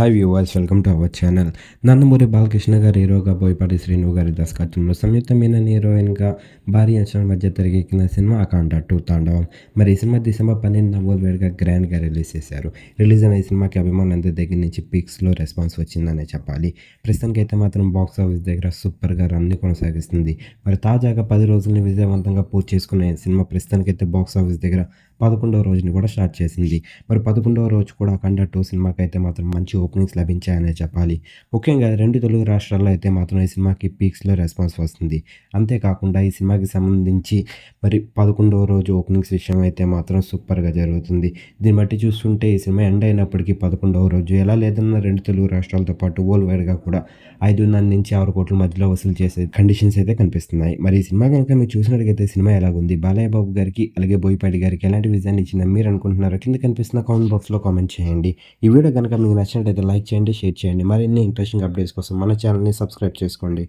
Hi viewers, welcome to our channel. Nandamuri Balakrishna గారి హీరోగా, బోయపాటి శ్రీను గారి దర్శకత్వంలో సంయుక్త మీనన్ హీరోయిన్గా భారీ అంచనాల మధ్య తెరకెక్కిన సినిమా అఖండ 2 తాండవం. మరి ఈ సినిమా డిసెంబర్ 12న వరల్డ్ వైడ్గా గ్రాండ్గా రిలీజ్ చేశారు. రిలీజ్ అయిన ఈ సినిమాకి అభిమానులందరి దగ్గర నుంచి పీక్స్లో రెస్పాన్స్ వచ్చిందనే చెప్పాలి. ప్రస్తుతానికి అయితే మాత్రం బాక్స్ ఆఫీస్ దగ్గర సూపర్గా రన్ని కొనసాగిస్తుంది. మరి తాజాగా 10 రోజుల్ని విజయవంతంగా పూర్తి చేసుకున్న ఈ సినిమా ప్రస్తుతానికైతే బాక్స్ ఆఫీస్ దగ్గర 11వ రోజుని కూడా స్టార్ట్ చేసింది. మరి 11వ రోజు కూడా అఖండ 2 సినిమాకి అయితే మాత్రం మంచి ఓపెనింగ్స్ లభించాయనే చెప్పాలి. ముఖ్యంగా 2 తెలుగు రాష్ట్రాల్లో అయితే మాత్రం ఈ సినిమాకి పీక్స్‌లో రెస్పాన్స్ వస్తుంది. అంతేకాకుండా ఈ సినిమాకి సంబంధించి మరి 11వ రోజు ఓపెనింగ్స్ విషయం అయితే మాత్రం సూపర్‌గా జరుగుతుంది. దీన్ని బట్టి చూస్తుంటే ఈ సినిమా ఎండ్ అయినప్పటికీ 11వ రోజు ఎలా లేదన్నా 2 తెలుగు రాష్ట్రాలతో పాటు వరల్డ్ వైడ్‌గా కూడా 5.5 నుంచి 6 కోట్ల మధ్యలో వసూలు చేసే కండిషన్స్ అయితే కనిపిస్తున్నాయి. మరి ఈ సినిమా గనుక మీరు చూసినట్లయితే సినిమా ఎలాగుంది? బాలయ్య బాబు గారికి అలాగే బోయపాటి గారికి ఎలాంటి విజయాన్ని ఇచ్చిందని మీరు అనుకుంటున్నారో కింద కనిపిస్తున్న కామెంట్ బాక్స్‌లో కామెంట్ చేయండి. ఈ వీడియో గనుక మీకు నచ్చినట్లయితే లైక్ చేయండి, షేర్ చేయండి. మరిన్ని ఇంట్రెస్టింగ్ అప్డేట్స్ కోసం మన ఛానల్‌ని సబ్స్క్రైబ్ చేసుకోండి.